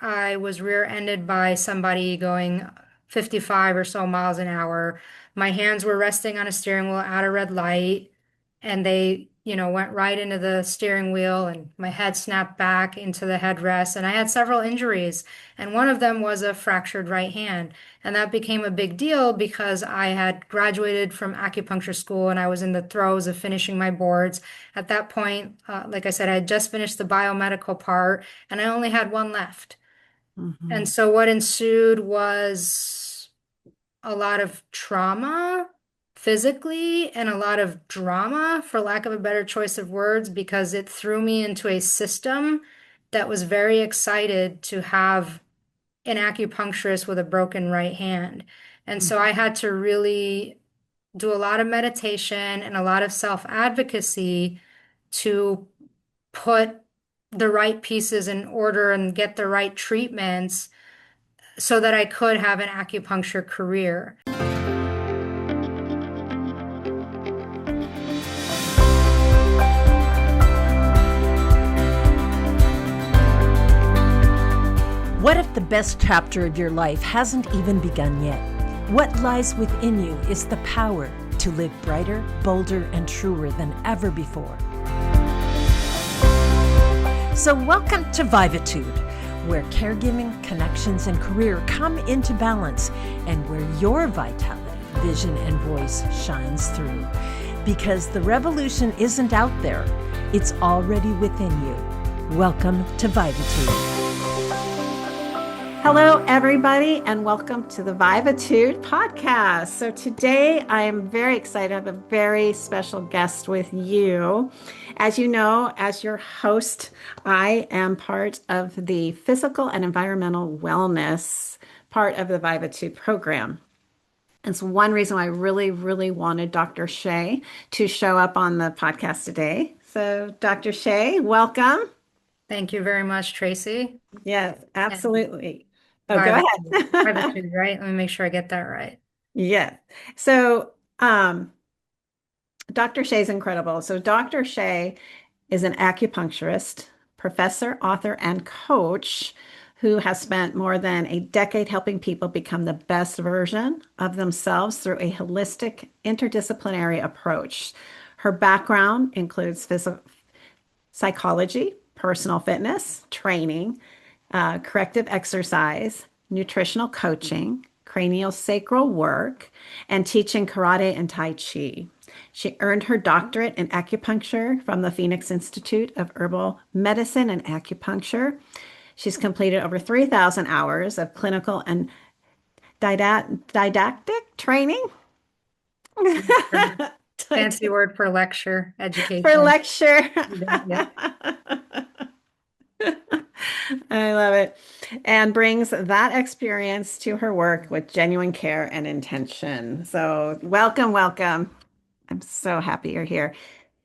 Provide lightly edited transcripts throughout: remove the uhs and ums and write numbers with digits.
I was rear-ended by somebody going 55 or so miles an hour. My hands were resting on a steering wheel at a red light, and they, went right into the steering wheel, and my head snapped back into the headrest. And I had several injuries, and one of them was a fractured right hand. And that became a big deal because I had graduated from acupuncture school and I was in the throes of finishing my boards. At that point, like I said, I had just finished the biomedical part and I only had one left. And Mhm. so what ensued was a lot of trauma physically and a lot of drama, for lack of a better choice of words, because it threw me into a system that was very excited to have an acupuncturist with a broken right hand. And so I had to really do a lot of meditation and a lot of self-advocacy to put the right pieces in order and get the right treatments so that I could have an acupuncture career. What if the best chapter of your life hasn't even begun yet? What lies within you is the power to live brighter, bolder, and truer than ever before. So welcome to Vivatude, where caregiving, connections, and career come into balance, and where your vitality, vision, and voice shines through. Because the revolution isn't out there, it's already within you. Welcome to Vivatude. Hello, everybody, and welcome to the Vivatude Podcast. So today I am very excited to have a very special guest with you. As you know, as your host, I am part of the physical and environmental wellness part of the Vivatude program. And so one reason why I really wanted Dr. Shay to show up on the podcast today. So Dr. Shay, welcome. Thank you very much, Tracy. Yes, And absolutely. Oh, go Vivitude, ahead. Vivitude, right? Let me make sure I get that right. Yes. So, Dr. Shay's incredible. So, Dr. Shay is an acupuncturist, professor, author, and coach who has spent more than a decade helping people become the best version of themselves through a holistic, interdisciplinary approach. Her background includes physical psychology, personal fitness, training, corrective exercise, nutritional coaching, cranial sacral work, and teaching karate and tai chi. She earned her doctorate in acupuncture from the Phoenix Institute of Herbal Medicine and Acupuncture. She's completed over 3,000 hours of clinical and didactic training Fancy word for lecture, for education. lecture. Yeah. I love it. And brings that experience to her work with genuine care and intention. So, welcome, welcome. I'm so happy you're here.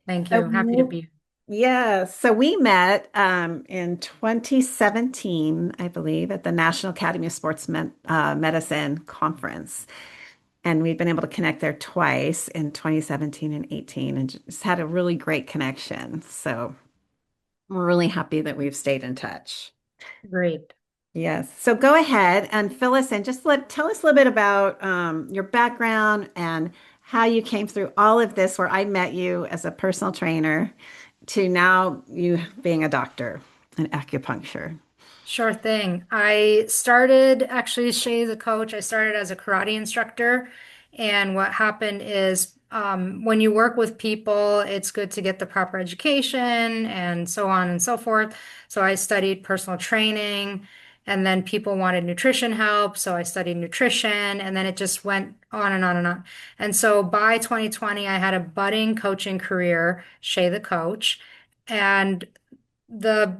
Thank So, you. Happy to be. yeah, so we met in 2017, I believe, at the National Academy of Medicine Conference. And we've been able to connect there twice in 2017 and 18 and just had a really great connection. So, we're really happy that we've stayed in touch. Great. Yes. So go ahead and fill us in. Tell us a little bit about your background and how you came through all of this, where I met you as a personal trainer to now you being a doctor in acupuncture. Sure thing. I started actually, Shay, the coach, I started as a karate instructor. And what happened is when you work with people, it's good to get the proper education and so on and so forth. So I studied personal training, and then people wanted nutrition help. So I studied nutrition, and then it just went on and on and on. And so by 2020, I had a budding coaching career, Shay, the coach. And the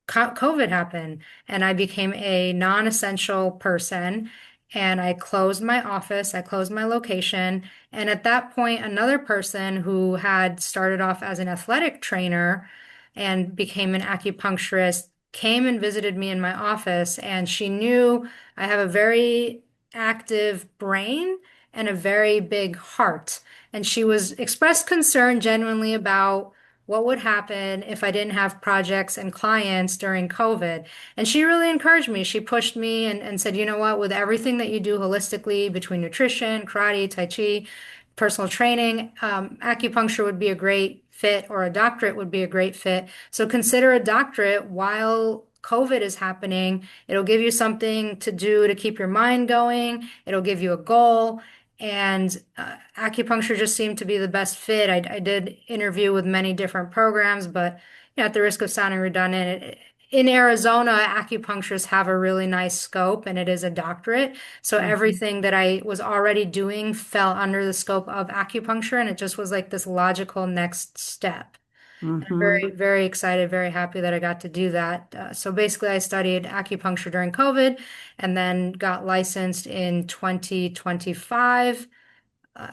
COVID happened and I became a non-essential person and I closed my office, I closed my location. And at that point, another person who had started off as an athletic trainer and became an acupuncturist came and visited me in my office. And she knew I have a very active brain and a very big heart. And she was expressed concern genuinely about what would happen if I didn't have projects and clients during COVID. And she really encouraged me. She pushed me and said, you know what, with everything that you do holistically between nutrition, karate, tai chi, personal training, acupuncture would be a great fit, or a doctorate would be a great fit. So consider a doctorate while COVID is happening. It'll give you something to do to keep your mind going. It'll give you a goal. And acupuncture just seemed to be the best fit. I did interview with many different programs, but at the risk of sounding redundant, in Arizona, acupuncturists have a really nice scope and it is a doctorate. So Mhm. everything that I was already doing fell under the scope of acupuncture, and it just was like this logical next step. And I'm Mhm. very, very excited, very happy that I got to do that. So basically, I studied acupuncture during COVID and then got licensed in 2025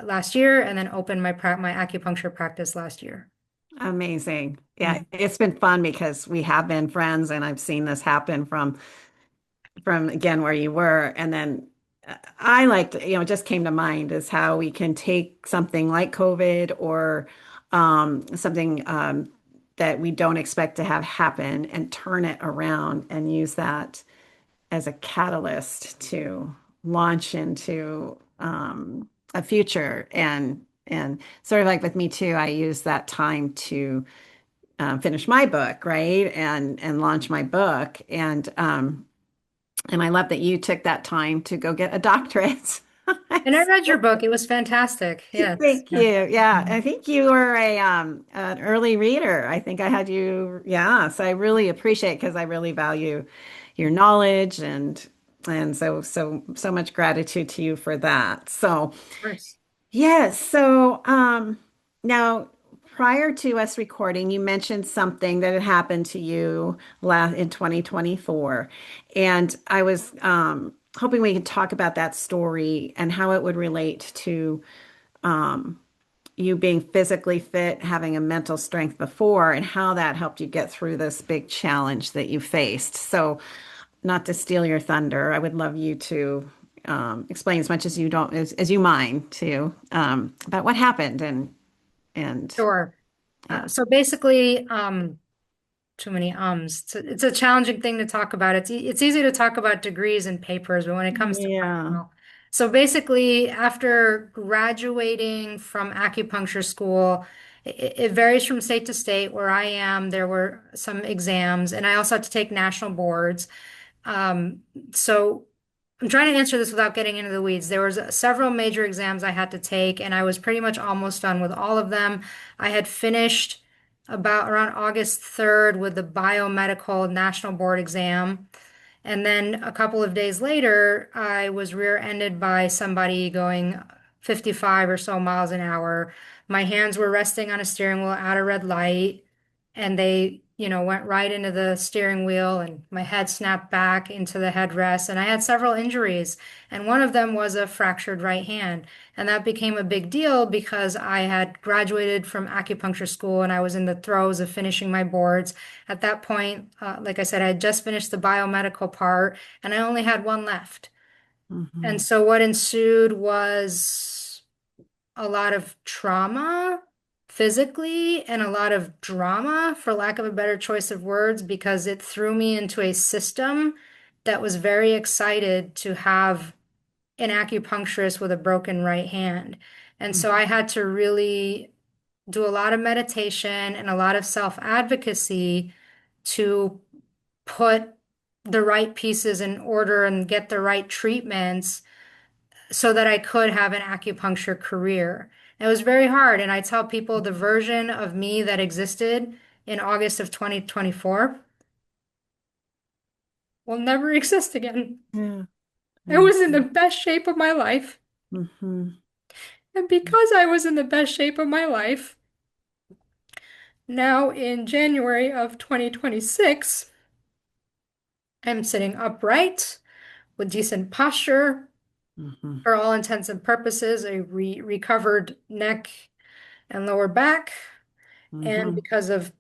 last year, and then opened my acupuncture practice last year. Amazing. Yeah, Mhm. it's been fun because we have been friends and I've seen this happen from again where you were. And then I liked, it just came to mind is how we can take something like COVID or something that we don't expect to have happen and turn it around and use that as a catalyst to launch into a future. And sort of like with me too, I use that time to finish my book, right? And launch my book. And I love that you took that time to go get a doctorate. And I read your book. It was fantastic. Yes. Thank Yeah. you. Yeah, I Mhm. think you were a an early reader. I think I had you. Yeah, so I really appreciate because I really value your knowledge and so much gratitude to you for that. So Of course. yes. So, now prior to us recording, you mentioned something that had happened to you last in 2024. And I was hoping we could talk about that story and how it would relate to you being physically fit, having a mental strength before, and how that helped you get through this big challenge that you faced. So, not to steal your thunder, I would love you to explain as much as you don't as you mind to about what happened and Sure. yeah. So basically, too many ums. It's a challenging thing to talk about. It's easy to talk about degrees and papers, but when it comes to Yeah. personal. So basically, after graduating from acupuncture school, it varies from state to state. Where I am, there were some exams, and I also had to take national boards. Um, so I'm trying to answer this without getting into the weeds. There was several major exams I had to take, and I was pretty much almost done with all of them. I had finished about around August 3rd with the biomedical national board exam. And then a couple of days later, I was rear-ended by somebody going 55 or so miles an hour. My hands were resting on a steering wheel at a red light, and they, went right into the steering wheel, and my head snapped back into the headrest. And I had several injuries, and one of them was a fractured right hand. And that became a big deal because I had graduated from acupuncture school and I was in the throes of finishing my boards. At that point, like I said, I had just finished the biomedical part and I only had one left. And Hmm. so what ensued was a lot of trauma physically and a lot of drama, for lack of a better choice of words, because it threw me into a system that was very excited to have an acupuncturist with a broken right hand. And so I had to really do a lot of meditation and a lot of self-advocacy to put the right pieces in order and get the right treatments so that I could have an acupuncture career. It was very hard. And I tell people the version of me that existed in August of 2024 will never exist again. Yeah. I was in the best shape of my life. Mm-hmm. And because I was in the best shape of my life, now in January of 2026, I'm sitting upright with decent posture Hmm. for all intents and purposes, a recovered neck and lower back. And Hmm. because of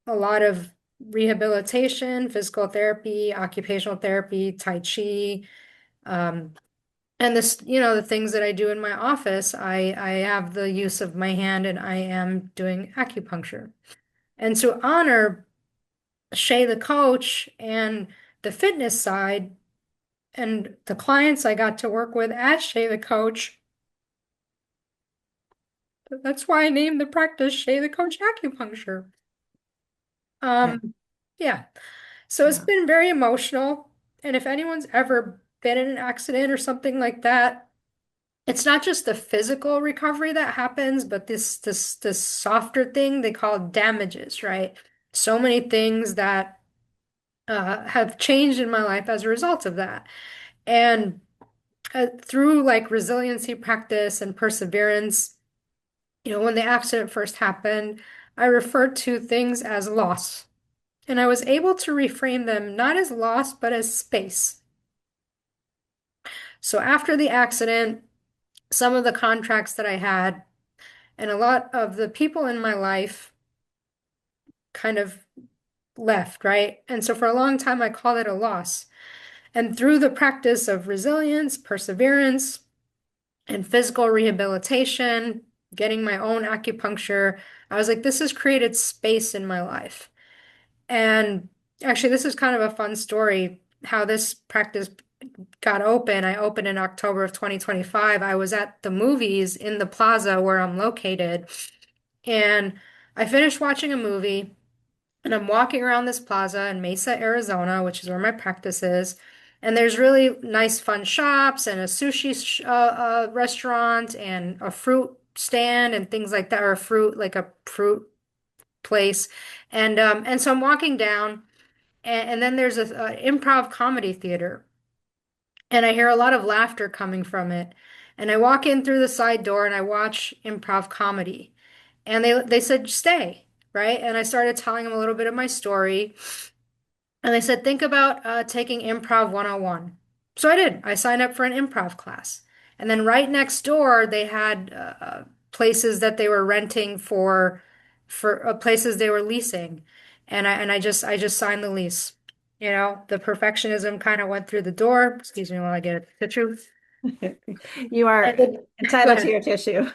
a lot of rehabilitation, physical therapy, occupational therapy, Tai Chi, um, and this, the things that I do in my office, I have the use of my hand and I am doing acupuncture. And to honor Shay, the coach, and the fitness side, and the clients I got to work with as Shay, the coach, that's why I named the practice Shay, the Coach Acupuncture. Yeah. Yeah. So it's Yeah. been very emotional. And if anyone's ever been in an accident or something like that, it's not just the physical recovery that happens, but this softer thing they call damages, right? So many things that have changed in my life as a result of that. And through like resiliency practice and perseverance, when the accident first happened, I referred to things as loss. And I was able to reframe them not as loss, but as space. So after the accident, some of the contracts that I had and a lot of the people in my life kind of left, right? And so for a long time, I called it a loss. And through the practice of resilience, perseverance, and physical rehabilitation, getting my own acupuncture, I was like, this has created space in my life. And actually, this is kind of a fun story how this practice got open. I opened in October of 2025. I was at the movies in the plaza where I'm located, and I finished watching a movie, and I'm walking around this plaza in Mesa, Arizona, which is where my practice is. And there's really nice, fun shops and a sushi restaurant and a fruit stand and things like that, or like a fruit place. And so I'm walking down, and then there's a improv comedy theater, and I hear a lot of laughter coming from it. And I walk in through the side door and I watch improv comedy. And they said, stay, right? And I started telling them a little bit of my story. And they said, think about taking Improv 101. So I did. I signed up for an improv class. And then right next door, they had places that they were renting for places they were leasing. And I just signed the lease. The perfectionism kind of went through the door. Excuse me while I get a tissue. You are And then- Go entitled to ahead. your tissue.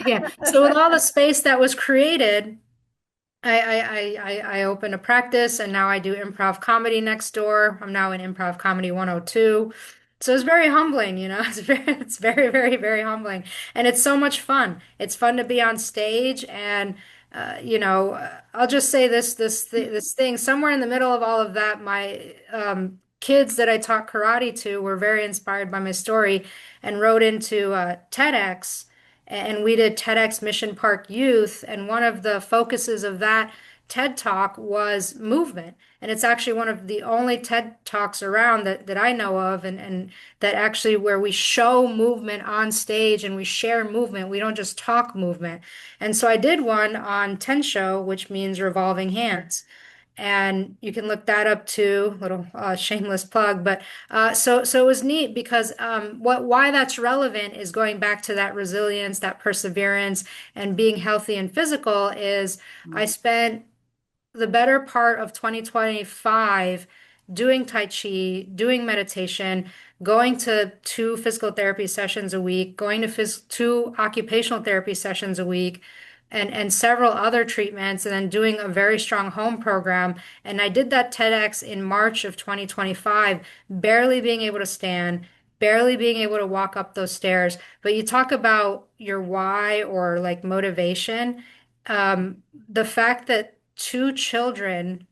Yeah. So with all the space that was created, I opened a practice, and now I do improv comedy next door. I'm now in Improv Comedy 102. So it's very humbling, it's very, very, very humbling. And it's so much fun. It's fun to be on stage, and I'll just say this thing somewhere in the middle of all of that, my kids that I taught karate to were very inspired by my story and wrote into TEDx, and we did TEDx Mission Park Youth, and one of the focuses of that TED Talk was movement. And it's actually one of the only TED Talks around that I know of, and that actually where we show movement on stage and we share movement. We don't just talk movement. And so I did one on Tensho, which means revolving hands. And you can look that up too, little shameless plug. But so it was neat because why that's relevant is going back to that resilience, that perseverance, and being healthy and physical is I spent the better part of 2025 doing Tai Chi, doing meditation, going to two physical therapy sessions a week, going to two occupational therapy sessions a week, and several other treatments, and then doing a very strong home program. And I did that TEDx in March of 2025, barely being able to stand, barely being able to walk up those stairs. But you talk about your why or like motivation. The fact that two children,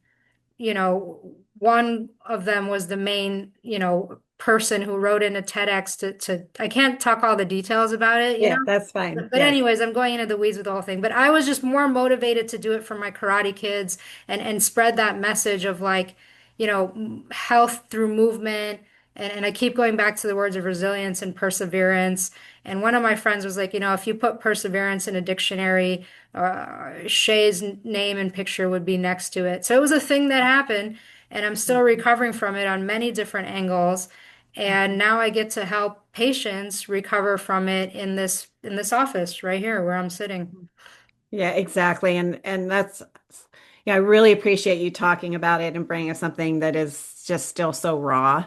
one of them was the main, person who wrote in a TEDx I can't talk all the details about it, Yeah, that's fine. but Yes. anyways, I'm going into the weeds with the whole thing. But I was just more motivated to do it for my karate kids and spread that message of like, health through movement. And I keep going back to the words of resilience and perseverance. And one of my friends was like, if you put perseverance in a dictionary, Shay's name and picture would be next to it. So it was a thing that happened, and I'm still recovering from it on many different angles. And now I get to help patients recover from it in this office right here where I'm sitting. Yeah, exactly. And that's, yeah, I really appreciate you talking about it and bringing us something that is just still so raw,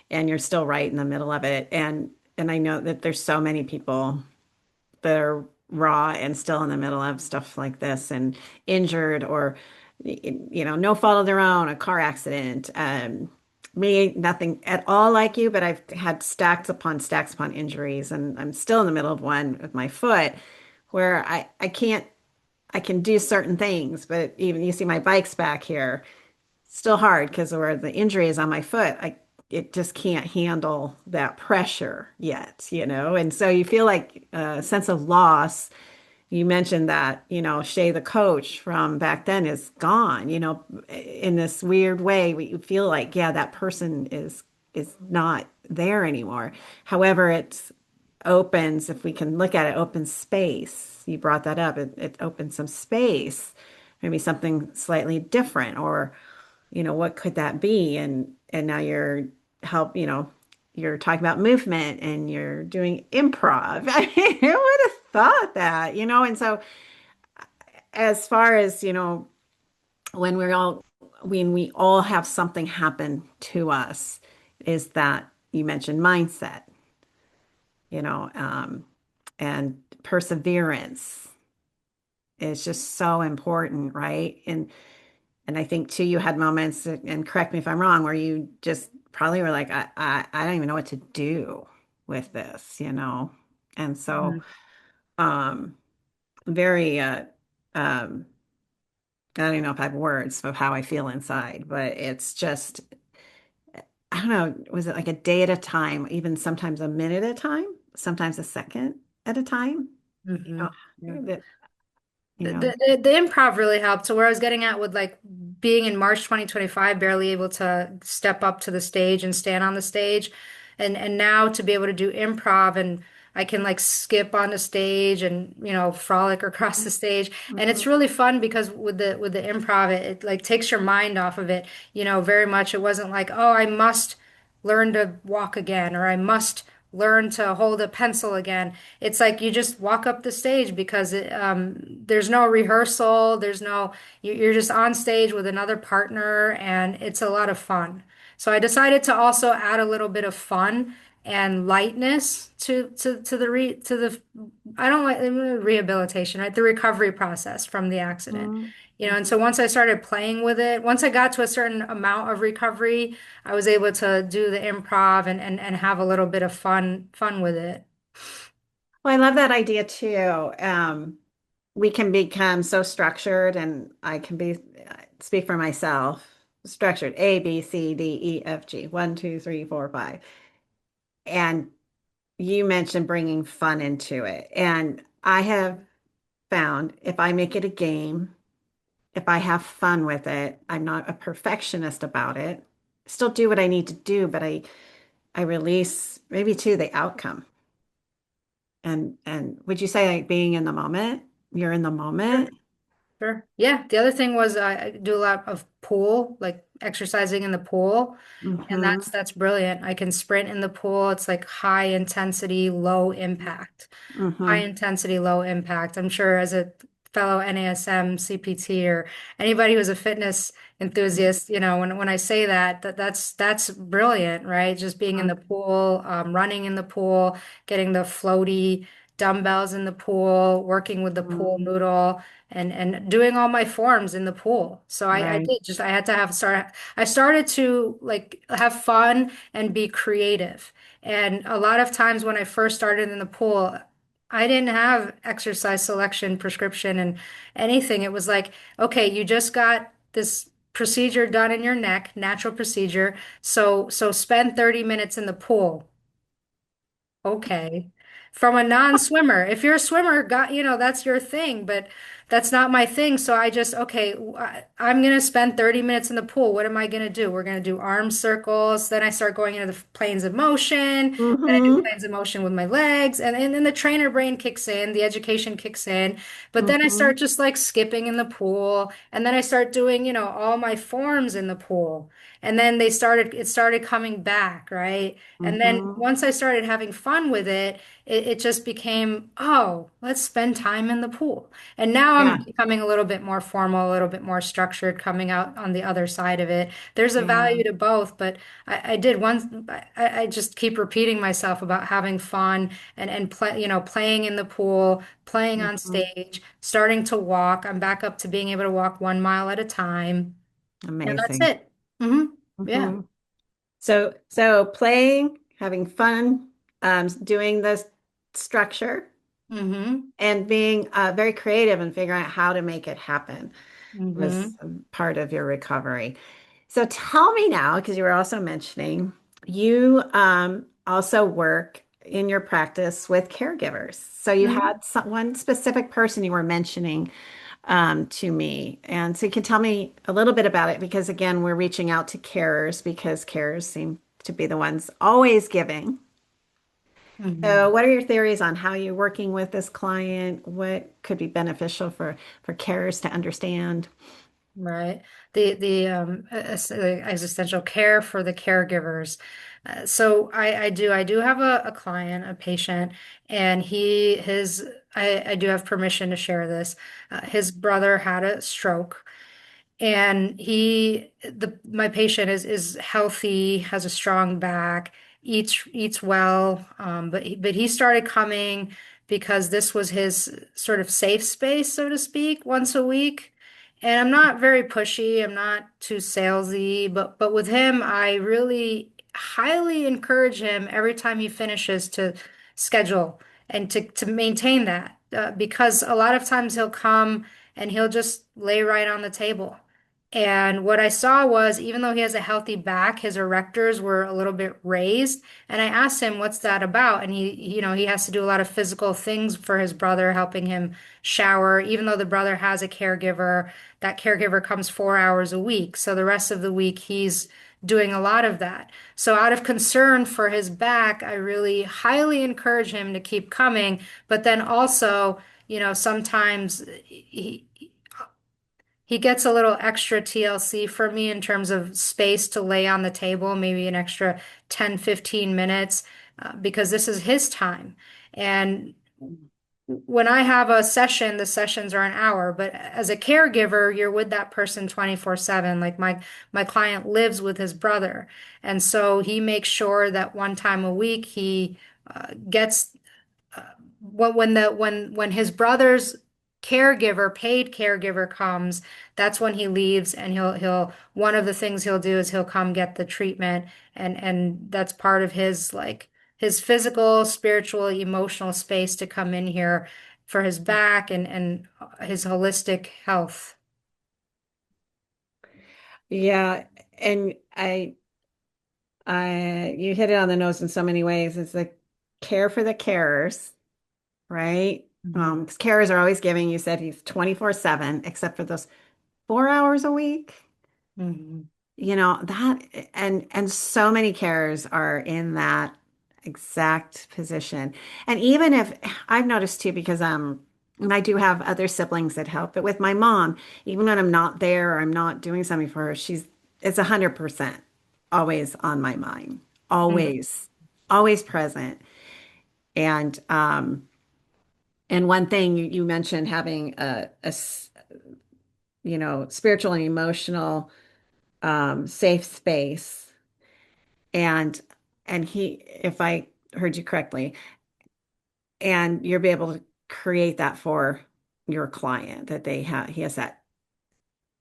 and you're still right in the middle of it. And I know that there's so many people that are raw and still in the middle of stuff like this and injured or no fault of their own, a car accident. Me, nothing at all like you, but I've had stacks upon injuries, and I'm still in the middle of one with my foot where I can do certain things, but even you see my bike's back here, still hard because where the injury is on my foot, it just can't handle that pressure yet. And so you feel like a sense of loss. You mentioned that, Shay, the coach from back then is gone, in this weird way. We feel like, yeah, that person is not there anymore. However, it opens, if we can look at it, opens space. You brought that up. It opens some space, maybe something slightly different, or, what could that be? And now you're talking about movement and you're doing improv. I mean, who would have thought that? And so as far as, when we all have something happen to us, is that you mentioned mindset, you know, um, and perseverance is just so important, right? And I think too, you had moments, and correct me if I'm wrong, where you just probably were like, I don't even know what to do with this. And so, Mhm. um, very, um, I don't even know if I have words of how I feel inside, but it's just, I don't know, was it like a day at a time, even sometimes a minute at a time, sometimes a second at a time? You Mhm. know, that, you The, know, the improv really helped. So where I was getting at with like being in March 2025, barely able to step up to the stage and stand on the stage, and now to be able to do improv and I can like skip on the stage and frolic across the stage, and it's Mhm. really fun because with the improv it like takes your mind off of it. Very much it wasn't like, oh, I must learn to walk again or I must learn to hold a pencil again. It's like you just walk up the stage because there's no rehearsal, you're just on stage with another partner, and it's a lot of fun. So I decided to also add a little bit of fun and lightness to the I don't like rehabilitation, right? The recovery process from the accident. Mhm. And so once I started playing with it, once I got to a certain amount of recovery, I was able to do the improv and have a little bit of fun with it. Well, I love that idea too. We can become so structured, and I can speak for myself, structured A, B, C, D, E, F, G, 1, 2, 3, 4, 5. And you mentioned bringing fun into it. And I have found if I make it a game, if I have fun with it, I'm not a perfectionist about it. Still do what I need to do, but I release maybe too the outcome. And would you say like being in the moment? You're in the moment? Sure. Yeah. The other thing was I do a lot of pool, like exercising in the pool, and Mm-hmm. that's brilliant. I can sprint in the pool. It's like high intensity, low impact. High Mm-hmm. intensity, low impact. I'm sure as a fellow NASM CPT or anybody who's a fitness enthusiast, when I say that's brilliant, right? Just being in the pool, running in the pool, getting the floaty dumbbells in the pool, working with the Mm-hmm. pool noodle, and doing all my forms in the pool. So I Right. did just I had to have start. I started to like have fun and be creative. And a lot of times when I first started in the pool, I didn't have exercise selection prescription and anything. It was like, okay, you just got this procedure done in your neck, natural procedure. So spend 30 minutes in the pool. Okay. From a non-swimmer. If you're a swimmer, that's your thing, but that's not my thing. So I just, okay, I'm going to spend 30 minutes in the pool. What am I going to do? We're going to do arm circles. Then I start going into the planes of motion. Then I do Mm-hmm. planes of motion with my legs. And then the trainer brain kicks in, the education kicks in. But then I Mm-hmm. start just like skipping in the pool. And then I start doing, all my forms in the pool. And then it started coming back, right? And then Mm-hmm. once I started having fun with it, it just became, oh, let's spend time in the pool. And now Yeah. becoming a little bit more formal, a little bit more structured, coming out on the other side of it. There's a Yeah. value to both, but I did one. I just keep repeating myself about having fun and play, playing in the pool, playing on Mhm. stage, starting to walk. I'm back up to being able to walk 1 mile at a time, and that's Amazing. it. Yeah. hmm So playing, having fun, doing the structure, hmm and being very creative and figuring out how to make it happen was hmm part of your recovery. So tell me now, because you were also mentioning you also work in your practice with caregivers. So you hmm had one specific person you were mentioning to me. And so you can tell me a little bit about it because, again, we're reaching out to carers because carers seem to be the ones always giving. So, hmm what are your theories on how you're working with this client? What could be beneficial for carers to understand? Right. The existential care for the caregivers. So I do have a client, a patient, and I do have permission to share this. His brother had a stroke, and my patient is healthy, has a strong back, eats well, but he started coming because this was his sort of safe space, so to speak, once a week. And I'm not very pushy, I'm not too salesy, but with him, I really highly encourage him every time he finishes to schedule and to maintain that, because a lot of times he'll come and he'll just lay right on the table. And what I saw was, even though he has a healthy back, his erectors were a little bit raised. And I asked him, what's that about? And he has to do a lot of physical things for his brother, helping him shower. Even though the brother has a caregiver, that caregiver comes 4 hours a week. So the rest of the week, he's doing a lot of that. So out of concern for his back, I really highly encourage him to keep coming. But then also, sometimes he gets a little extra TLC for me in terms of space to lay on the table, maybe an extra 10, 15 minutes, because this is his time. And when I have a session, the sessions are an hour, but as a caregiver, you're with that person 24/7. Like my client lives with his brother. And so he makes sure that one time a week he gets when his brother's paid caregiver comes, that's when he leaves, and he'll one of the things he'll do is he'll come get the treatment, and that's part of his, like, his physical, spiritual, emotional space to come in here for his back and his holistic health. Yeah, and you hit it on the nose in so many ways. It's the care for the carers, right? Mhm. 'Cause carers are always giving. You said he's 24/7, except for those 4 hours a week. Mhm. That and so many carers are in that exact position. And even if I've noticed too, because and I do have other siblings that help, but with my mom, even when I'm not there or I'm not doing something for her, it's 100% always on my mind, Mhm. always, always present. And and one thing you mentioned having spiritual and emotional safe space. And if I heard you correctly, and you'll be able to create that for your client that he has that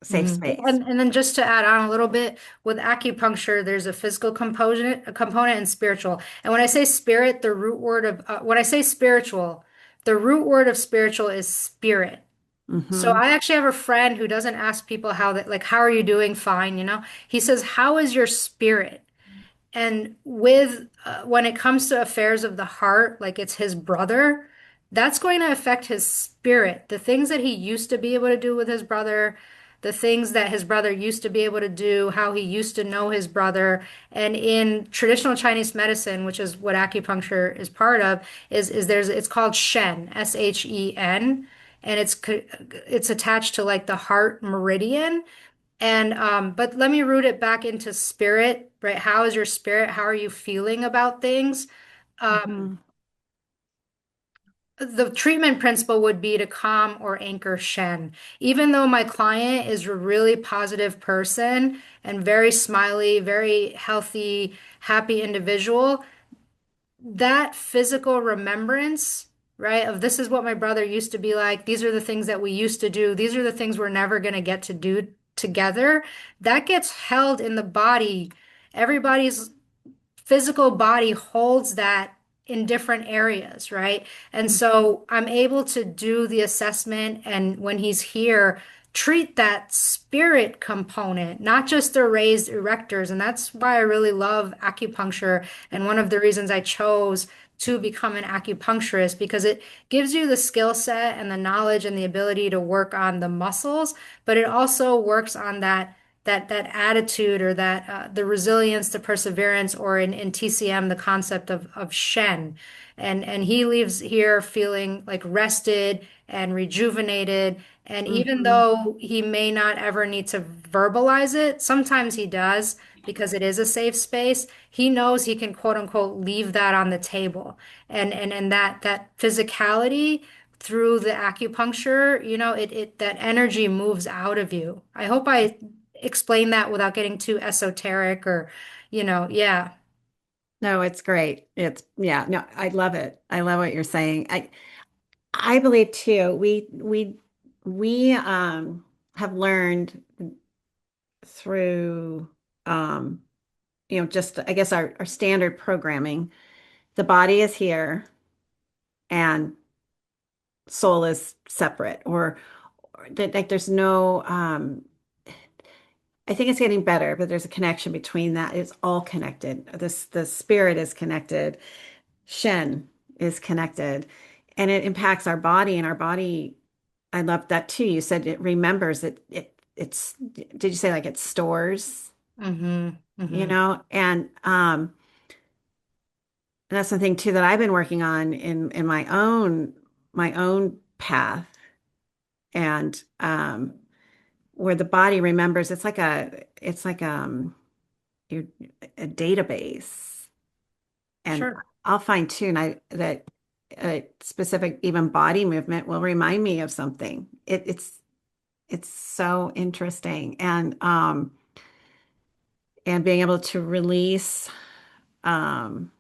safe Mhm. space. And then just to add on a little bit, with acupuncture, there's a physical component and spiritual. And when I say spirit, when I say spiritual, the root word of spiritual is spirit. So hmm I actually have a friend who doesn't ask people how are you doing? Fine, He says, how is your spirit? And when it comes to affairs of the heart, like it's his brother, that's going to affect his spirit. The things that he used to be able to do with his brother, the things that his brother used to be able to do, how he used to know his brother. And in traditional Chinese medicine, which is what acupuncture is part of, it's called Shen, Shen, and it's attached to like the heart meridian. And but let me root it back into spirit, right? How is your spirit? How are you feeling about things? Um, hmm the treatment principle would be to calm or anchor Shen. Even though my client is a really positive person and very smiley, very healthy, happy individual, that physical remembrance, right, of this is what my brother used to be like, these are the things that we used to do, these are the things we're never going to get to do together, that gets held in the body. Everybody's physical body holds that in different areas, right? And so I'm able to do the assessment and when he's here, treat that spirit component, not just the raised erectors. And that's why I really love acupuncture. And one of the reasons I chose to become an acupuncturist because it gives you the skill set and the knowledge and the ability to work on the muscles, but it also works on that attitude or that the resilience, the perseverance, or in TCM, the concept of Shen. And he leaves here feeling like rested and rejuvenated. And even Mhm. though he may not ever need to verbalize it, sometimes he does because it is a safe space. He knows he can quote unquote leave that on the table. And that physicality through the acupuncture, it that energy moves out of you. I hope I explain that without getting too esoteric or, yeah. No, it's great. It's yeah, no, I love it. I love what you're saying. I believe too, we have learned through just I guess our standard programming, the body is here and soul is separate or that like there's no I think it's getting better, but there's a connection between that. It's all connected. The spirit is connected. Shen is connected, and it impacts our body. And our body, I love that too. You said it remembers it. It's. Did you say like it stores? Mm-hmm. Mm-hmm. And that's the thing too that I've been working on in my own path, and where the body remembers. It's like your a database. And Sure. I'll fine tune that a specific even body movement will remind me of something. It's so interesting. And being able to release um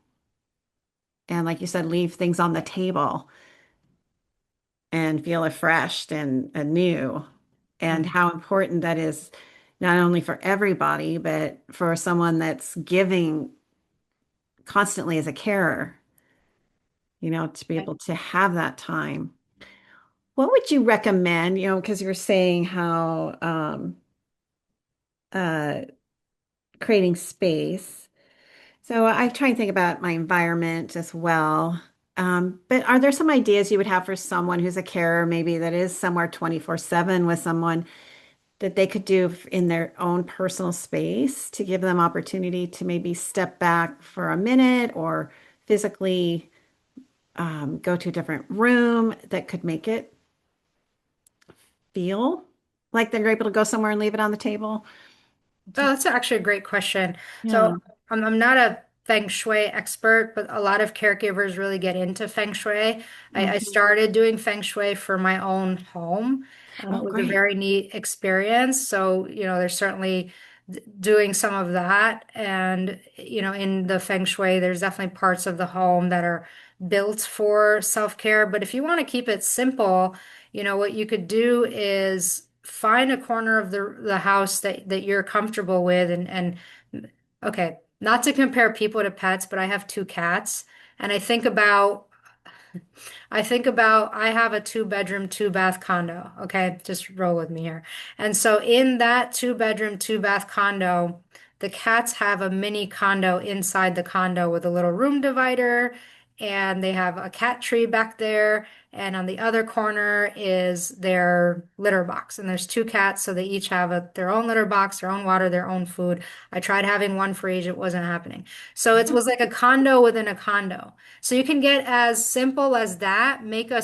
and like you said, leave things on the table and feel refreshed and anew. And Mhm. how important that is not only for everybody, but for someone that's giving constantly as a carer, to be able to have that time. What would you recommend, because you were saying how uh, creating space. So I try and think about my environment as well. But are there some ideas you would have for someone who's a carer, maybe that is somewhere 24/7 with someone that they could do in their own personal space to give them opportunity to maybe step back for a minute or physically go to a different room that could make it feel like they're able to go somewhere and leave it on the table? Oh, that's actually a great question. So Yeah. I'm not a feng shui expert, but a lot of caregivers really get into feng shui. I Mhm. started doing feng shui for my own home. It Oh, was a great. very neat experience. So, there's certainly doing some of that. And, in the feng shui, there's definitely parts of the home that are built for self-care. But if you want to keep it simple, what you could do is find a corner of the house that you're comfortable with and okay, not to compare people to pets, but I have two cats and I have a two-bedroom, two-bath condo. Okay, just roll with me here. And so in that two-bedroom, two-bath condo, the cats have a mini condo inside the condo with a little room divider, and they have a cat tree back there. And on the other corner is their litter box. And there's two cats, so they each have their own litter box, their own water, their own food. I tried having one for each, it wasn't happening. So it was like a condo within a condo. So you can get as simple as that, make a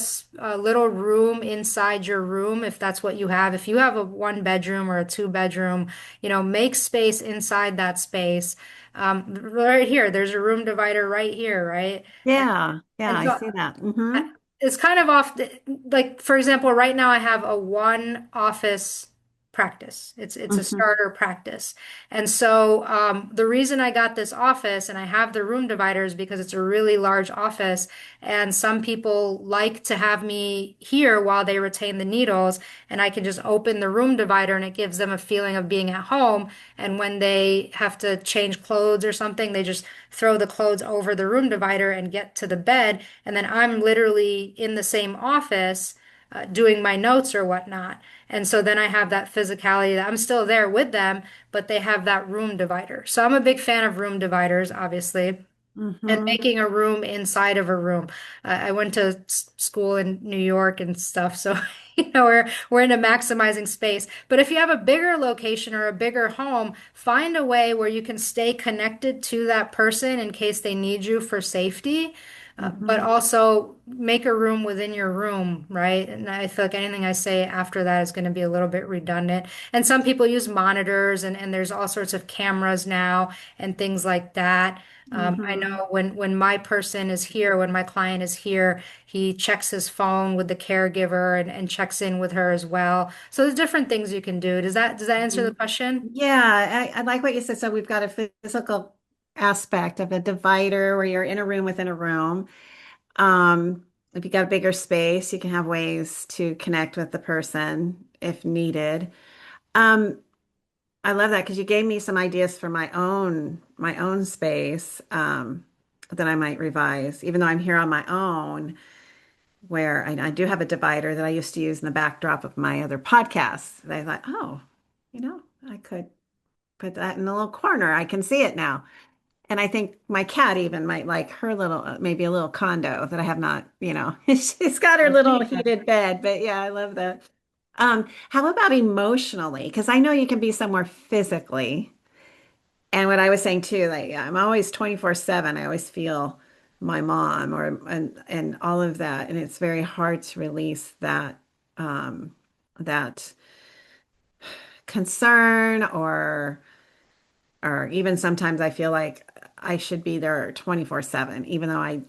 little room inside your room if that's what you have. If you have a one bedroom or a two bedroom, make space inside that space. Right here, there's a room divider right here, right? And, Yeah, yeah, and I so see that. I, Hmm. it's kind of off like for example, right now I have a one office practice. It's a Hmm. starter practice. And so the reason I got this office and I have the room dividers because it's a really large office and some people like to have me here while they retain the needles and I can just open the room divider and it gives them a feeling of being at home and when they have to change clothes or something, they just throw the clothes over the room divider and get to the bed. And then I'm literally in the same office doing my notes or whatnot. And so then I have that physicality that I'm still there with them, but they have that room divider. So I'm a big fan of room dividers, obviously and Hmm. making a room inside of a room. I went to school in New York and stuff, so we're into maximizing space. But if you have a bigger location or a bigger home, find a way where you can stay connected to that person in case they need you for safety. But Hmm. also make a room within your room, right? And I feel like anything I say after that is going to be a little bit redundant. And some people use monitors and there's all sorts of cameras now and things like that. I Hmm. know when my person is here, when my client is here, he checks his phone with the caregiver and checks in with her as well. So there's different things you can do. Does that answer the question? Yeah, I like what you said. So we've got a physical aspect of a divider where you're in a room within a room. If you got a bigger space, you can have ways to connect with the person if needed. Um, I love that because you gave me some ideas for my own space that I might revise, even though I'm here on my own, where I do have a divider that I used to use in the backdrop of my other podcasts. And I thought, oh, I could put that in a little corner. I can see it now. And I think my cat even might like her little, maybe a little condo that I have not, she's got her little heated bed. But yeah, I love that. How about emotionally? Because I know you can be somewhere physically. And what I was saying too, like yeah, I'm always 24/7. I always feel my mom and all of that. And it's very hard to release that concern or even sometimes I feel like I should be there 24/7, even though I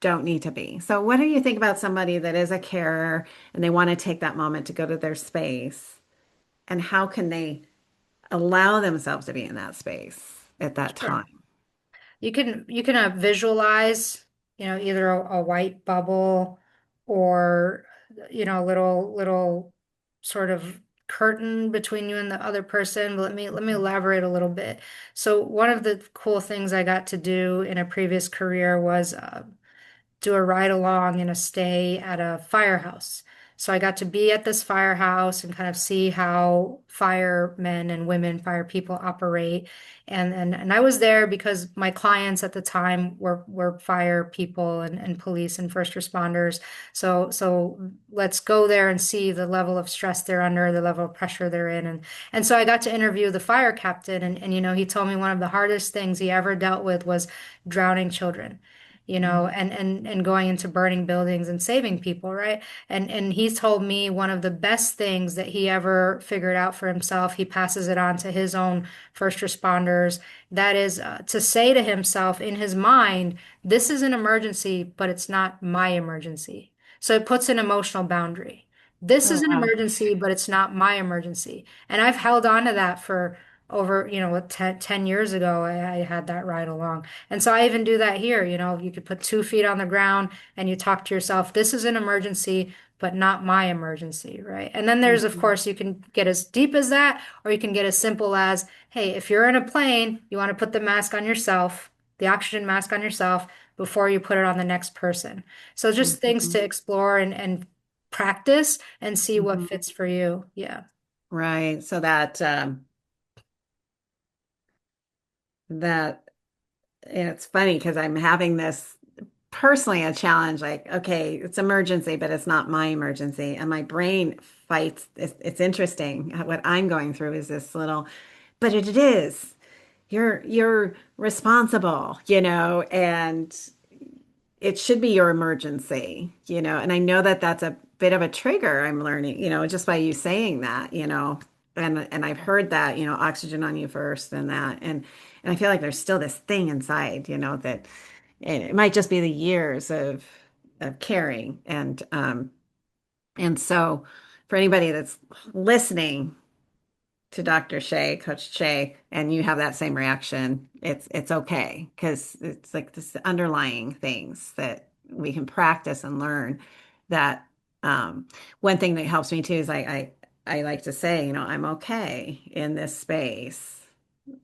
don't need to be. So what do you think about somebody that is a carer and they want to take that moment to go to their space? And how can they allow themselves to be in that space at that Sure. time? You can visualize, either a white bubble or a little sort of curtain between you and the other person. But let me elaborate a little bit. So one of the cool things I got to do in a previous career was do a ride along and a stay at a firehouse. So I got to be at this firehouse and kind of see how firemen and women, fire people operate. And I was there because my clients at the time were fire people and police and first responders. So let's go there and see the level of stress they're under, the level of pressure they're in. And so I got to interview the fire captain and he told me one of the hardest things he ever dealt with was drowning children and going into burning buildings and saving people, right? And he told me one of the best things that he ever figured out for himself, he passes it on to his own first responders, that is to say to himself in his mind, this is an emergency, but it's not my emergency. So it puts an emotional boundary. This Oh, is an wow. emergency, but it's not my emergency. And I've held on to that for over, 10 years ago, I had that ride along. And so I even do that here. You could put 2 feet on the ground and you talk to yourself, this is an emergency, but not my emergency, right? And then there's, of Mhm. course, you can get as deep as that, or you can get as simple as, hey, if you're in a plane, you want to put the mask on yourself, the oxygen mask on yourself before you put it on the next person. So just things Mhm. to explore and practice and see what Mhm. fits for you. Yeah. Right. So that and it's funny because I'm having this personally a challenge like, okay, it's emergency, but it's not my emergency. And my brain fights. It's interesting. What I'm going through is this little, but it is. You're responsible, and it should be your emergency, and I know that that's a bit of a trigger I'm learning, just by you saying that, and I've heard that, oxygen on you first and that, and I feel like there's still this thing inside, that and it might just be the years of of caring. And so for anybody that's listening to Dr. Shay, Coach Shay, and you have that same reaction, it's okay because it's like this underlying things that we can practice and learn that one thing that helps me too is I like to say, I'm okay in this space.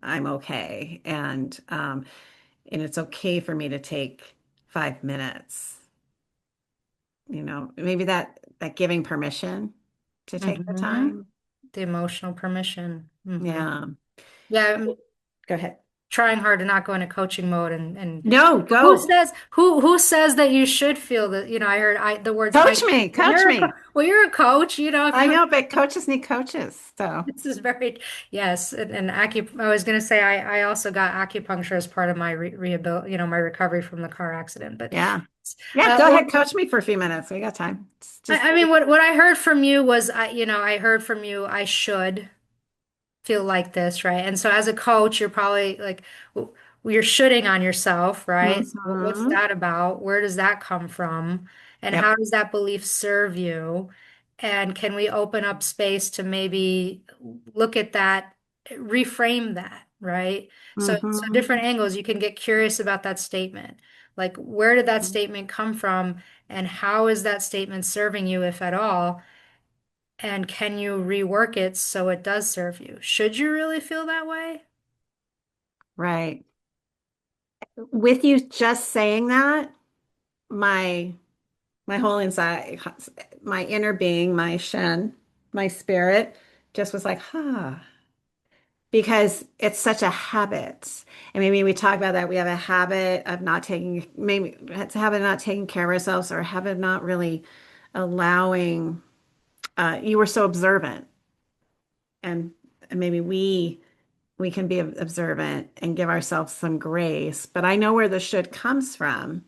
I'm okay. And it's okay for me to take 5 minutes, maybe that giving permission to take the Hmm. time. The emotional permission. Yeah. Yeah, I'm Go ahead. trying hard to not go into coaching mode and No, who go. says who says that you should feel that, I heard the words Coach me, when coach you're me. well, you're a coach, if I you know, but coaches need coaches. So, this is very, yes, and I was going to say I also got acupuncture as part of my my recovery from the car accident. But yeah. Yeah, go well, ahead, coach me for a few minutes. We got time. It's just, I mean, what I heard from you was, I heard from you, I should feel like this, right? And so as a coach, you're probably like, you're shooting on yourself, right? So what's mhm. that about? Where does that come from? And how Yep. does that belief serve you? And can we open up space to maybe look at that, reframe that, right? So Hmm. different angles, you can get curious about that statement. Like, where did that statement come from? And how is that statement serving you, if at all? And can you rework it so it does serve you? Should you really feel that way? Right. With you just saying that, my my whole inside, my inner being, my Shen, my spirit just was like, huh. Because it's such a habit. And maybe we talk about that. We have a habit of not taking, maybe it's a habit of not taking care of ourselves or a habit of not really allowing, you were so observant. And maybe we can be observant and give ourselves some grace. But I know where the should comes from.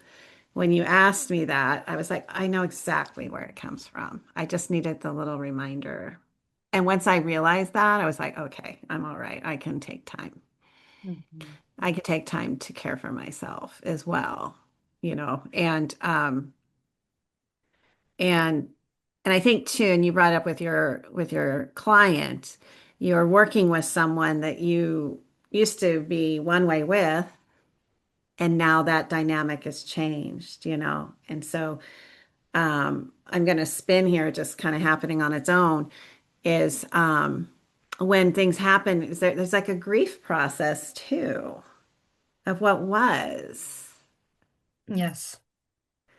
When you asked me that, I was like, I know exactly where it comes from. I just needed the little reminder. And once I realized that, I was like, okay, I'm all right. I can take time. Mhm. I can take time to care for myself as well, you know. And and I think too, and you brought up with your client, you're working with someone that you used to be one way with, and now that dynamic has changed, you know. And so I'm going to spin here, just kind of happening on its own, is when things happen, there's like a grief process too of what was. Yes.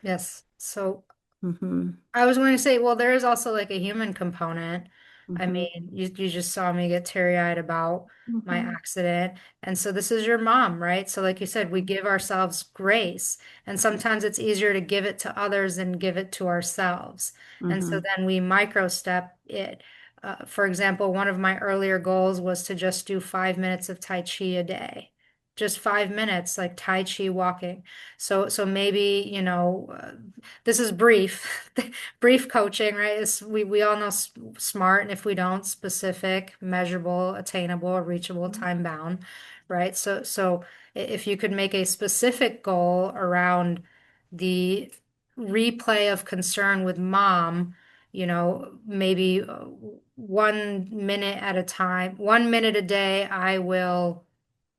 Yes. So Hmm. I was going to say, well, there is also like a human component. I Hmm. mean, you just saw me get teary-eyed about my Hmm. accident. And so this is your mom, right? So like you said, we give ourselves grace. And sometimes it's easier to give it to others than give it to ourselves. And so Hmm. then we micro step it. For example, one of my earlier goals was to just do 5 minutes of Tai Chi a day. Just 5 minutes, like Tai Chi walking. So maybe, this is brief. Brief coaching, right? Is we all know SMART, and if we don't, specific, measurable, attainable, reachable, time bound, right? So if you could make a specific goal around the replay of concern with mom, maybe 1 minute at a time, 1 minute a day, I will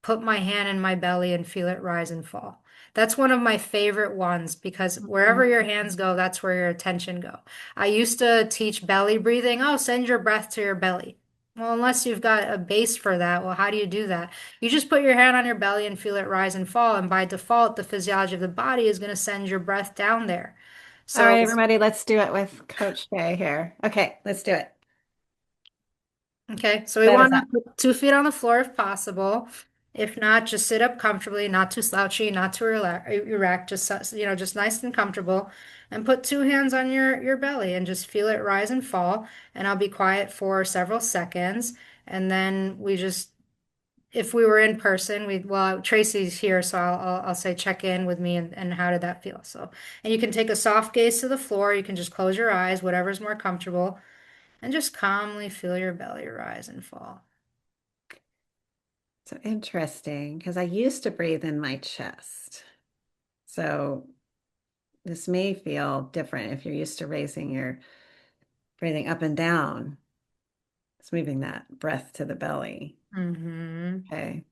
put my hand in my belly and feel it rise and fall. That's one of my favorite ones because wherever your hands go, that's where your attention go. I used to teach belly breathing. Oh, send your breath to your belly. Well, unless you've got a base for that, well, how do you do that? You just put your hand on your belly and feel it rise and fall. And by default, the physiology of the body is going to send your breath down there. All So right, everybody, let's do it with Coach Shay here. Okay, let's do it. okay, so we Set us want up. to put 2 feet on the floor if possible. If not, just sit up comfortably, not too slouchy, not too erect, just just nice and comfortable. And put two hands on your belly and just feel it rise and fall. And I'll be quiet for several seconds. And then if we were in person, well, Tracy's here, so I'll say check in with me and how did that feel? So, and you can take a soft gaze to the floor. You can just close your eyes, whatever's more comfortable. And just calmly feel your belly rise and fall. So interesting, because I used to breathe in my chest. So this may feel different if you're used to raising your breathing up and down. It's moving that breath to the belly. Mm-hmm. Okay.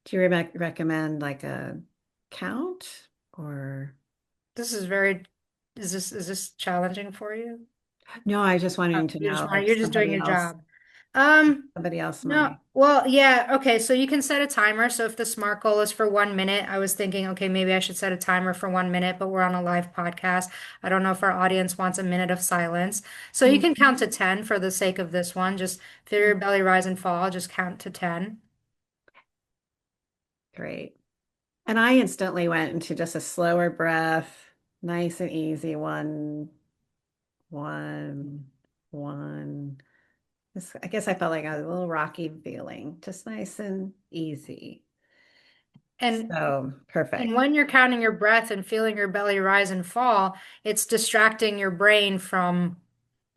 Do you recommend like a count or This is very, is this challenging for you? no, I just wanting to You just know want, if you're just doing your job. somebody else No, might. well, yeah, okay, so you can set a timer. So if the SMART goal is for 1 minute, I was thinking, okay, maybe I should set a timer for 1 minute, but we're on a live podcast. I don't know if our audience wants a minute of silence. So you can count Mhm. to 10 for the sake of this one. Just feel your belly rise and fall, just count to 10. Great. And I instantly went into just a slower breath, nice and easy. One, one. I guess I felt like I was a little rocky feeling, just nice and easy. And So And perfect. when you're counting your breath and feeling your belly rise and fall, it's distracting your brain from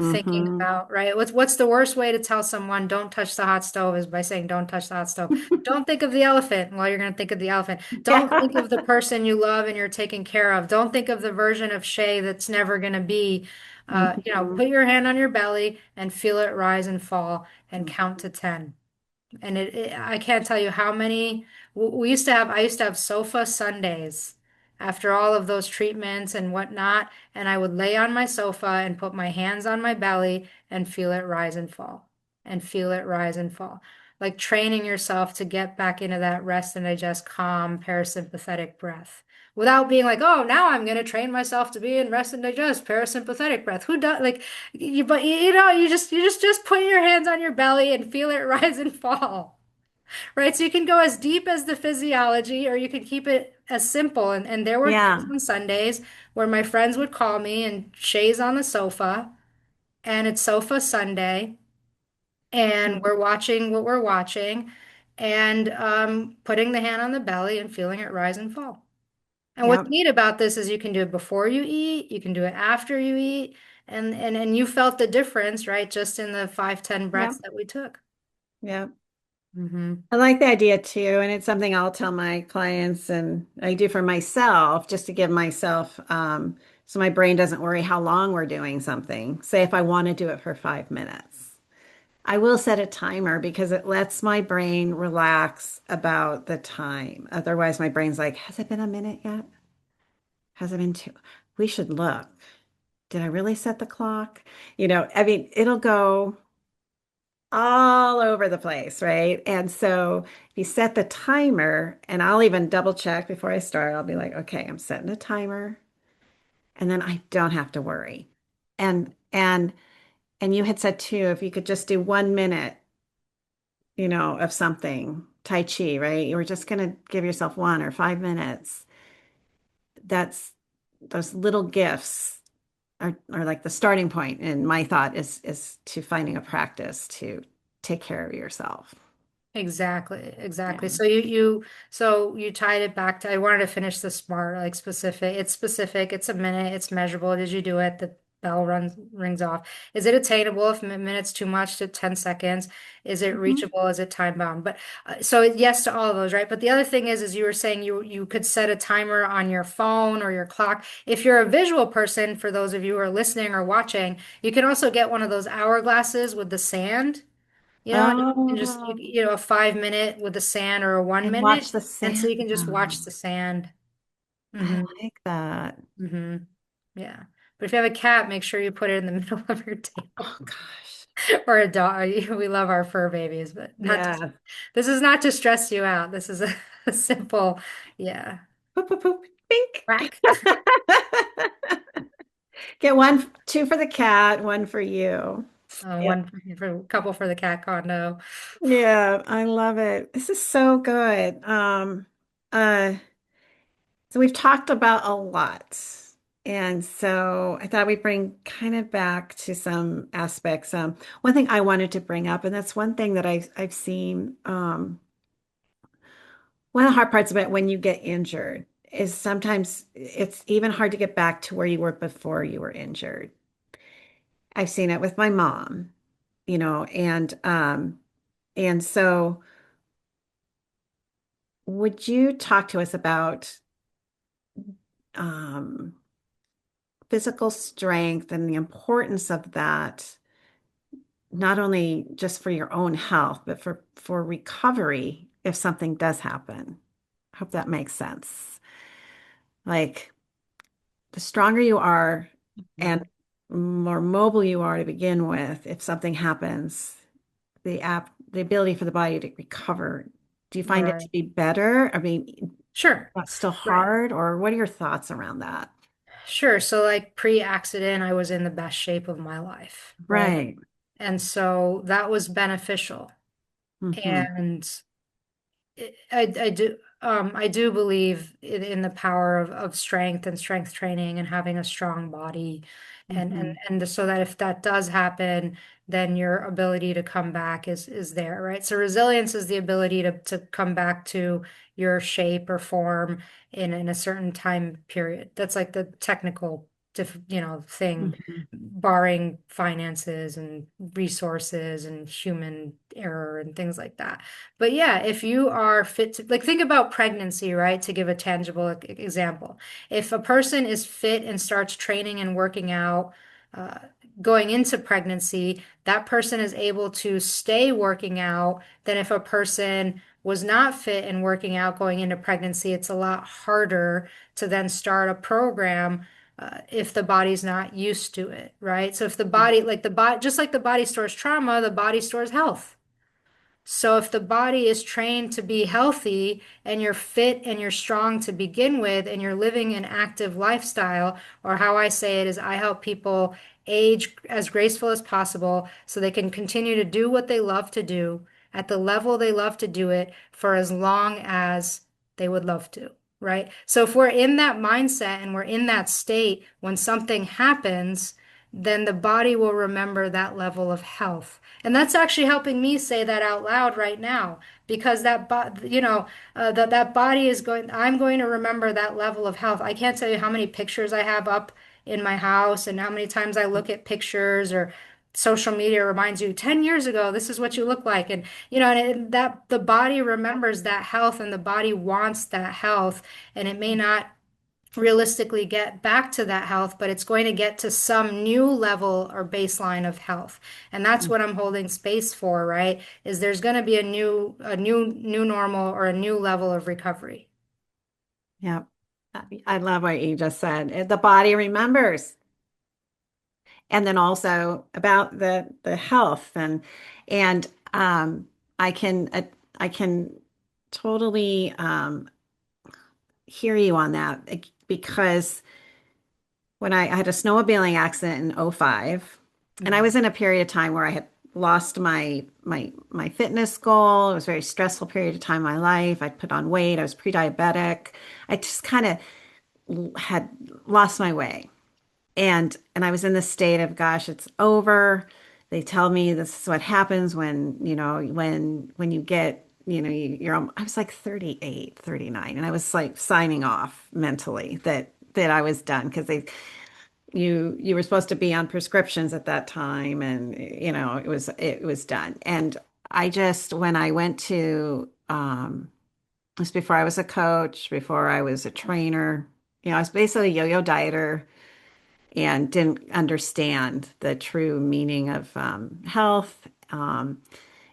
thinking Hmm. about, right? What's the worst way to tell someone don't touch the hot stove is by saying don't touch the hot stove. Don't think of the elephant. Well, you're going to think of the elephant. Don't think Yeah. of the person you love and you're taking care of. Don't think of the version of Shay that's never going to be. Hmm. Put your hand on your belly and feel it rise and fall and count to 10. And I can't tell you how many I used to have sofa Sundays after all of those treatments and whatnot. And I would lay on my sofa and put my hands on my belly and feel it rise and fall and feel it rise and fall. Like training yourself to get back into that rest and digest, calm, parasympathetic breath without being like, oh, now I'm going to train myself to be in rest and digest, parasympathetic breath. Who does like but you just put your hands on your belly and feel it rise and fall. Right? So you can go as deep as the physiology or you can keep it as simple. And there were days Yeah. on Sundays where my friends would call me and Shay's on the sofa and it's sofa Sunday and Mhm. we're watching what we're watching and putting the hand on the belly and feeling it rise and fall. And what's Yep. neat about this is you can do it before you eat, you can do it after you eat, and you felt the difference, right? Just in the 5, 10 breaths Yep. that we took. Yep. Hmm. I like the idea too, and it's something I'll tell my clients and I do for myself just to give myself so my brain doesn't worry how long we're doing something. Say if I want to do it for 5 minutes. I will set a timer because it lets my brain relax about the time. Otherwise, my brain's like, has it been a minute yet? Has it been two? We should look. Did I really set the clock? I mean, it'll go all over the place, right? And so if you set the timer, and I'll even double check before I start, I'll be like, okay, I'm setting a timer, and then I don't have to worry. And you had said too, if you could just do 1 minute, of something, Tai Chi, right? You were just gonna give yourself 1 or 5 minutes. That's those little gifts are like the starting point. And my thought is to finding a practice to take care of yourself. Exactly, Yeah. exactly. So you tied it back to I wanted to finish the SMART, like specific, it's a minute, it's measurable. Did you do it? The bell rings off. Is it attainable? If a minute's too much to 10 seconds, is it Mhm. reachable? Is it time bound? But so yes to all of those, right? But the other thing is you were saying you could set a timer on your phone or your clock. If you're a visual person, for those of you who are listening or watching, you can also get one of those hourglasses with the sand. And you can just Oh, a 5 minute with the sand or a one and minute, watch the and so sand. you can just watch the sand. I Hmm. like that. Hmm. Yeah. But if you have a cat, make sure you put it in the middle of your table Oh gosh. or a dog. We love our fur babies, but Yeah. this is not to stress you out. This is a simple, yeah, Poop, poop, poop. Bink. crack. Get one, two for the cat, one for you. Yeah. One for a couple for the cat condo. Yeah, I love it. This is so good. Uh, so we've talked about a lot. And so I thought we'd bring kind of back to some aspects. One thing I wanted to bring up, and that's one thing that I've seen. One of the hard parts about when you get injured is sometimes it's even hard to get back to where you were before you were injured. I've seen it with my mom, and so would you talk to us about um, physical strength and the importance of that, not only just for your own health, but for recovery if something does happen? I hope that makes sense. Like the stronger you are and more mobile you are to begin with, if something happens, the ability for the body to recover, do you find it to Right. be better? I mean, Sure. that's still Right. hard, or what are your thoughts around that? Sure. So like pre-accident, I was in the best shape of my life, right? Right. And so that was beneficial. Hmm. And I do believe in the power of strength and strength training and having a strong body Hmm. so that if that does happen, then your ability to come back is there, right? So resilience is the ability to come back to your shape or form in a certain time period. That's like the technical thing, Hmm. barring finances and resources and human error and things like that. But yeah, if you are fit to, like, think about pregnancy, right? To give a tangible example. If a person is fit and starts training and working out, uh, going into pregnancy, that person is able to stay working out than if a person was not fit and working out going into pregnancy. It's a lot harder to then start a program. If the body's not used to it, right? So if the body, like the body, just like the body stores trauma, the body stores health. So if the body is trained to be healthy and you're fit and you're strong to begin with and you're living an active lifestyle, or how I say it is I help people age as graceful as possible so they can continue to do what they love to do at the level they love to do it for as long as they would love to, right? So if we're in that mindset and we're in that state when something happens, then the body will remember that level of health. And that's actually helping me say that out loud right now because that body is going, I'm going to remember that level of health. I can't tell you how many pictures I have up in my house and how many times I look at pictures or social media reminds you 10 years ago, this is what you look like. And, that the body remembers that health and the body wants that health. And it may not realistically get back to that health, but it's going to get to some new level or baseline of health. And that's what I'm holding space for, right? Is there's going to be a new normal or a new level of recovery. Yeah. I love what you just said. The body remembers. And then also about the health and I can I can totally hear you on that because when I had a snowmobiling accident in '05, and I Mhm. was in a period of time where I had lost my fitness goal. It was a very stressful period of time in my life. I'd put on weight. I was pre-diabetic. I just kind of had lost my way. And I was in this state of, gosh, it's over. They tell me this is what happens when you get, I was like 38, 39, and I was like signing off mentally that I was done because you were supposed to be on prescriptions at that time, and it was done. And I just when I went to it was before I was a coach, before I was a trainer, I was basically a yo-yo dieter and didn't understand the true meaning of health,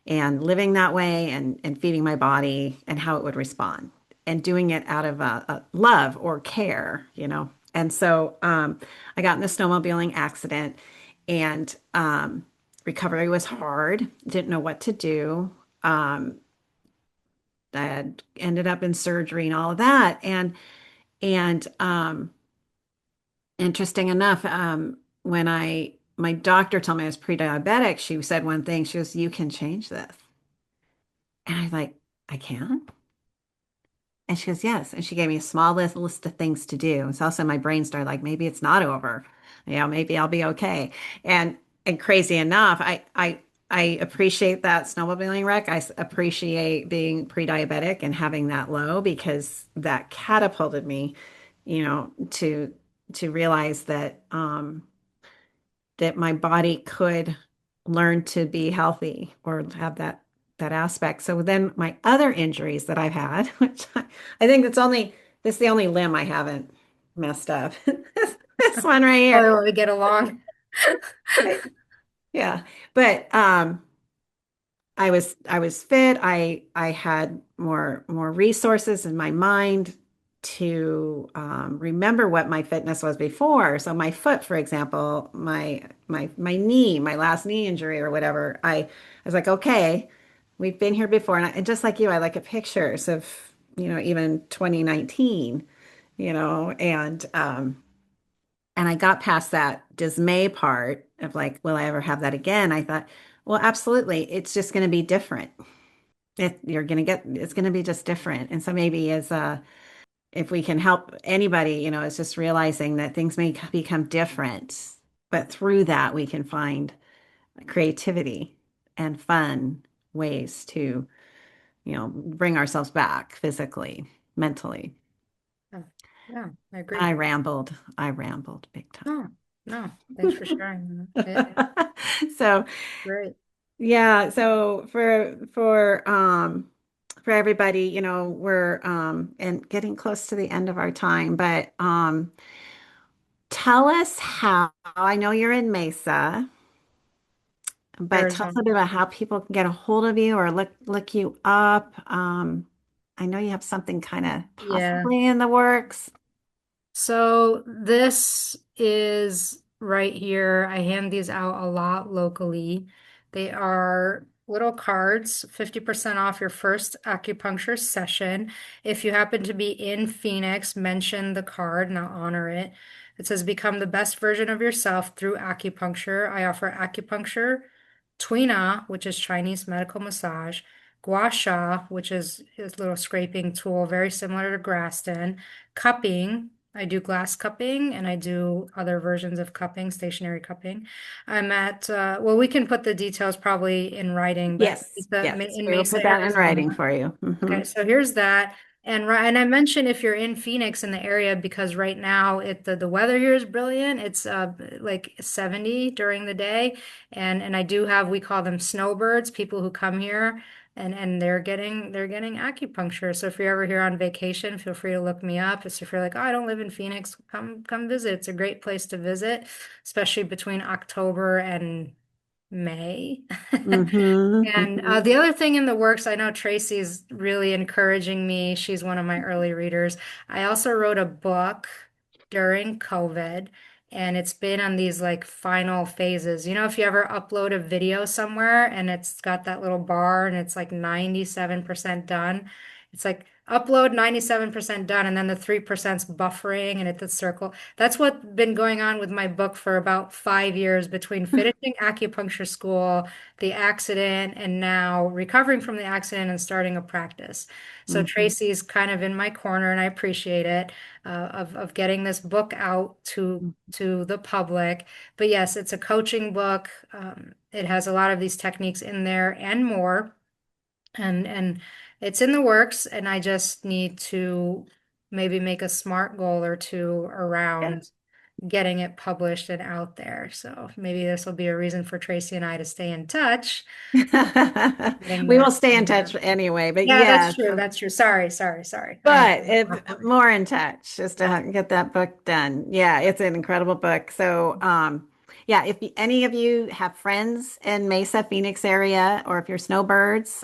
and living that way, and feeding my body and how it would respond and doing it out of a love or care, And so I got in a snowmobiling accident, and recovery was hard. Didn't know what to do. I had ended up in surgery and all of that. And interesting enough, when my doctor told me I was pre-diabetic, she said one thing. She goes, "You can change this." And I was like, "I can?" And she goes, "Yes." And she gave me a small list of things to do. And so also my brain started like, maybe it's not over. Maybe I'll be okay. And crazy enough, I appreciate that snowmobiling wreck. Appreciate being pre-diabetic and having that low because that catapulted me, to realize that my body could learn to be healthy or have that that aspect. So then my other injuries that I've had, which I think this is the only limb I haven't messed up. This one right here. Oh, we get along. Yeah. But I was fit. I had more resources in my mind to remember what my fitness was before. So my foot, for example, my knee, my last knee injury or whatever, I was like, okay, we've been here before. And just like you, I look at pictures of, even 2019, and I got past that dismay part of like, will I ever have that again? I thought, well, absolutely. It's just going to be different. It's going to be just different. And so maybe if we can help anybody, it's just realizing that things may become different, but through that we can find creativity and fun ways to, bring ourselves back physically, mentally. Yeah, yeah, I agree. I rambled big time. No, no, thanks for sharing. It's So great. yeah, so for everybody, we're and getting close to the end of our time, but tell us how, I know you're in Mesa, but tell us a Arizona. bit about how people can get a hold of you or look you up. I know you have something kind of Yeah. possibly in the works. So this is right here. I hand these out a lot locally. They are little cards, 50% off your first acupuncture session. If you happen to be in Phoenix, mention the card and I'll honor it. It says, become the best version of yourself through acupuncture. I offer acupuncture, tuina, which is Chinese medical massage, gua sha, which is a little scraping tool, very similar to Graston, cupping. I do glass cupping and I do other versions of cupping, stationary cupping. I'm at, well, we can put the details probably in writing, but Yes, yes, in we will Mesa, put that in writing Arizona. for you. Okay, so here's that. And I mentioned if you're in Phoenix in the area because right now the weather here is brilliant. It's like 70 during the day and I do have we call them snowbirds, people who come here and they're getting acupuncture. So if you're ever here on vacation, feel free to look me up. If you're like, "Oh, I don't live in Phoenix, come visit." It's a great place to visit, especially between October and May. Hmm. And the other thing in the works, I know Tracy's really encouraging me. She's one of my early readers. I also wrote a book during COVID, and it's been on these like final phases. If you ever upload a video somewhere and it's got that little bar and it's like 97% done, it's like upload 97% done, and then the 3%'s buffering and it's a circle. That's what's been going on with my book for about 5 years between finishing acupuncture school, the accident, and now recovering from the accident and starting a practice. So Hmm. Tracy's kind of in my corner, and I appreciate it of getting this book out to the public. But yes, it's a coaching book. It has a lot of these techniques in there and more, and it's in the works. And I just need to maybe make a SMART goal or two Yeah. around getting it published and out there. So maybe this will be a reason for Tracy and I to stay in touch, getting We will more. stay in touch anyway, but Yeah, that's yes, true. That's true. Sorry, sorry, sorry. but if more in touch just to get that book done. Yeah, it's an incredible book. So, yeah, if any of you have friends in Mesa, Phoenix area, or if you're snowbirds,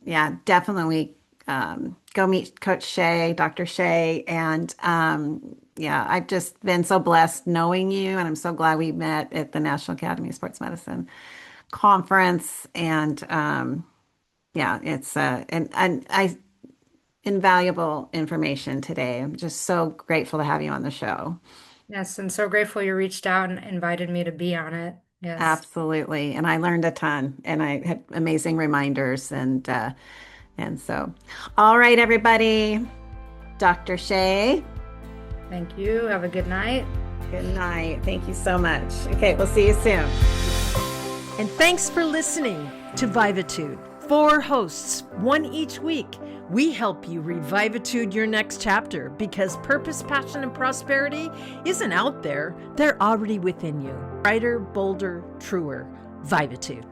yeah, definitely go meet Coach Shay, Dr. Shay, and yeah, I've just been so blessed knowing you, and I'm so glad we met at the National Academy of Sports Medicine conference. And yeah, it's and I invaluable information today. I'm just so grateful to have you on the show. Yes, and so grateful you reached out and invited me to be on it. Yes. Absolutely. And I learned a ton and I had amazing reminders and so all right, everybody. Dr. Shay, Thank you. Have a good night. good night. Thank you so much. Okay, we'll see you soon. And thanks for listening to Vivatude. 4 hosts, one each week. We help you revivatude your next chapter because purpose, passion, and prosperity isn't out there. They're already within you. Brighter, bolder, truer. Vivatude.